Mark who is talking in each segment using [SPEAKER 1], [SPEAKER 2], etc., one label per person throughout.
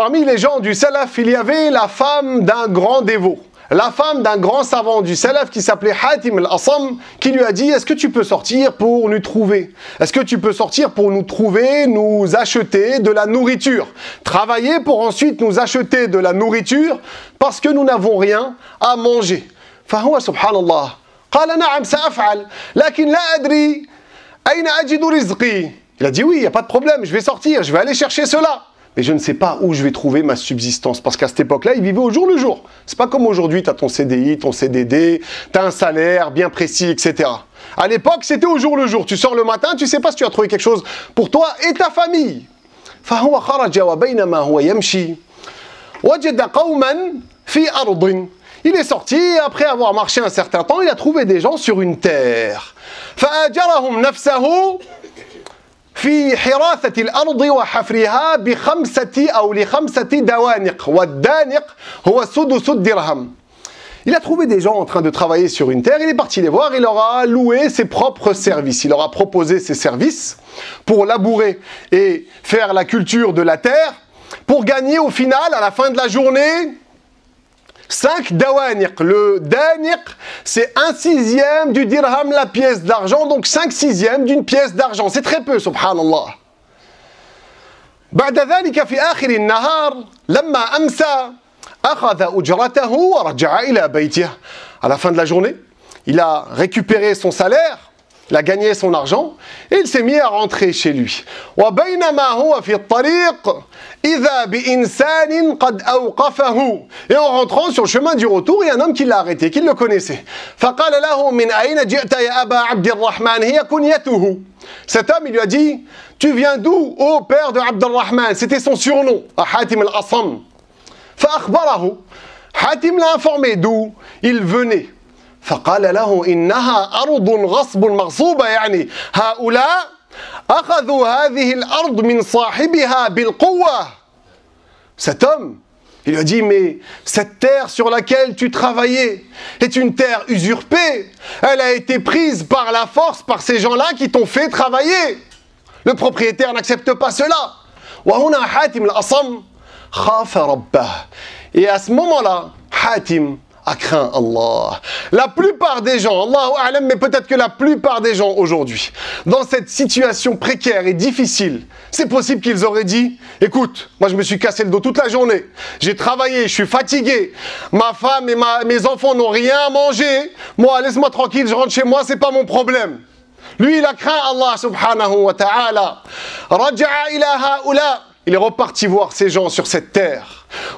[SPEAKER 1] Parmi les gens du Salaf, il y avait la femme d'un grand dévot. La femme d'un grand savant du Salaf qui s'appelait Hatim al-Asam, qui lui a dit « Est-ce que tu peux sortir pour nous trouver? Est-ce que tu peux sortir pour nous trouver, nous acheter de la nourriture? Travailler pour ensuite nous acheter de la nourriture parce que nous n'avons rien à manger. » فهو سبحان الله قال نعم سأفعل لكن لا أدري أين أجد رزقي. Il a dit oui, il n'y a pas de problème, je vais sortir, je vais aller chercher cela. Mais je ne sais pas où je vais trouver ma subsistance. Parce qu'à cette époque-là, il vivait au jour le jour. C'est pas comme aujourd'hui, tu as ton CDI, ton CDD, tu as un salaire bien précis, etc. À l'époque, c'était au jour le jour. Tu sors le matin, tu ne sais pas si tu as trouvé quelque chose pour toi et ta famille. فهو خرج وبينما هو يمشي وجد قوما في أرض. Il est sorti, et après avoir marché un certain temps, il a trouvé des gens sur une terre. فآجرهم نفسه في حراثة الأرض وحفرها لخمسة دوانق والدانق هو سدس الدرهم. Il a trouvé des gens en train de travailler sur une terre, il est parti les voir, il leur a loué ses propres services, il leur a proposé ses services pour labourer et faire la culture de la terre, pour gagner au final, à la fin de la journée, 5 dawaniq. Le daniq, c'est 1/6 du dirham, la pièce d'argent, donc 5/6 d'une pièce d'argent. C'est très peu, subhanallah. بعد ذلك في آخر النهار لما أمسى أخذ أجرته ورجع إلى بيته. À la fin de la journée, il a récupéré son salaire, il a gagné son argent et il s'est mis à rentrer chez lui. وبينما هو في الطريق إذا بإنسان قد أوقفه. Et en rentrant sur le chemin du retour, il y a un homme qui l'a arrêté, qui le connaissait. فقال له من أين جئت يا أبا عبد الرحمن هي كنيته. Cet homme, il lui a dit, tu viens d'où, ô père de Abd al-Rahman? C'était son surnom, à Hatim al-Asam. فأخبره. Hatim l'a informé d'où il venait. فقال له إنها أرض غصب مغصوبة يعني هؤلاء أخذوا هذه الأرض من صاحبها بالقوة. Cet homme, il lui a dit, mais cette terre sur laquelle tu travaillais est une terre usurpée. Elle a été prise par la force par ces gens-là qui t'ont fait travailler. Le propriétaire n'accepte pas cela. وهنا حاتم الأصم خاف ربه. Et à ce moment-là, Hatim a craint Allah. La plupart des gens, Allahu a'lam, mais peut-être que la plupart des gens aujourd'hui, dans cette situation précaire et difficile, c'est possible qu'ils auraient dit, écoute, moi je me suis cassé le dos toute la journée, j'ai travaillé, je suis fatigué, ma femme et mes enfants n'ont rien à manger, moi laisse-moi tranquille, je rentre chez moi, c'est pas mon problème. Lui il a craint Allah subhanahu wa ta'ala. Raja'a ila ha'ula. Il est reparti voir ces gens sur cette terre.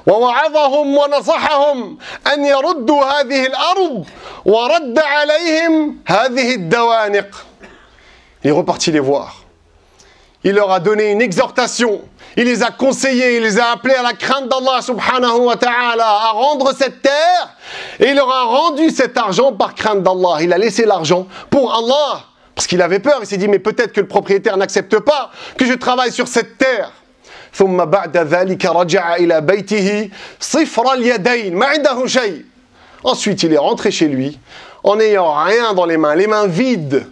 [SPEAKER 1] ووعظهم ونصحهم أن يردوا هذه الأرض ورد عليهم هذه الدوانق. Il est reparti les voir. Il leur a donné une exhortation. Il les a conseillés, il les a appelés à la crainte d'Allah subhanahu wa ta'ala, à rendre cette terre. Et il leur a rendu cet argent par crainte d'Allah. Il a laissé l'argent pour Allah. Parce qu'il avait peur. Il s'est dit, mais peut-être que le propriétaire n'accepte pas que je travaille sur cette terre. ثم بعد ذلك رجع إلى بيته صفر اليدين ما عنده شيء. Ensuite, il est rentré chez lui en n'ayant rien dans les mains vides.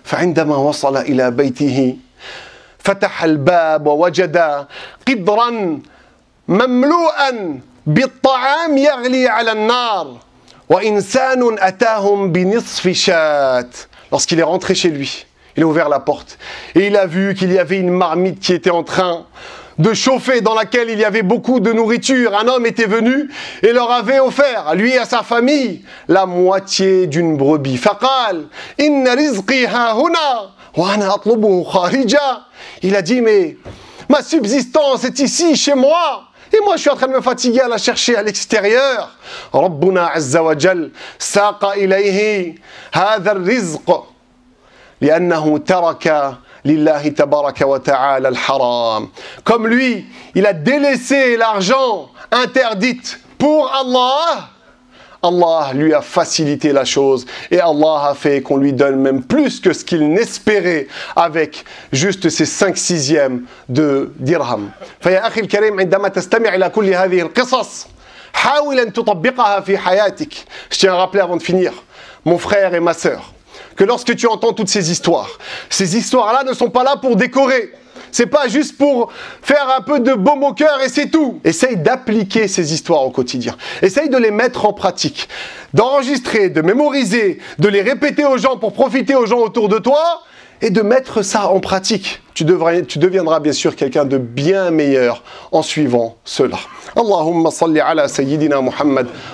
[SPEAKER 1] فعندما وصل إلى بيته فتح الباب ووجد قدرا مملوءا بالطعام يغلي على النار وإنسان أتاهم بنصف شاة. Lorsqu'il est rentré chez lui, il a ouvert la porte et il a vu qu'il y avait une marmite qui était en train de chauffer, dans laquelle il y avait beaucoup de nourriture. Un homme était venu et leur avait offert, à lui et à sa famille, la moitié d'une brebis. فقال إن رزقي ها هنا وأنا أطلبه خارجا. Il a dit, mais ma subsistance est ici, chez moi. Et moi, je suis en train de me fatiguer à la chercher à l'extérieur. ربنا عز وجل ساق إليه هذا الرزق لأنه ترك lillahi tabaraka wa ta'ala al-haram. Comme lui, il a délaissé l'argent interdite pour Allah, Allah lui a facilité la chose et Allah a fait qu'on lui donne même plus que ce qu'il n'espérait avec juste ces 5/6 de dirham. فيا أخي الكريم عندما تستمع إلى كل هذه القصص حاول أن تطبقها في حياتك. Je tiens à rappeler avant de finir, mon frère et ma sœur, que lorsque tu entends toutes ces histoires-là ne sont pas là pour décorer. C'est pas juste pour faire un peu de baume au cœur et c'est tout. Essaye d'appliquer ces histoires au quotidien. Essaye de les mettre en pratique, d'enregistrer, de mémoriser, de les répéter aux gens pour profiter aux gens autour de toi et de mettre ça en pratique. Tu deviendras bien sûr quelqu'un de bien meilleur en suivant cela. Allahumma salli ala sayyidina Muhammad.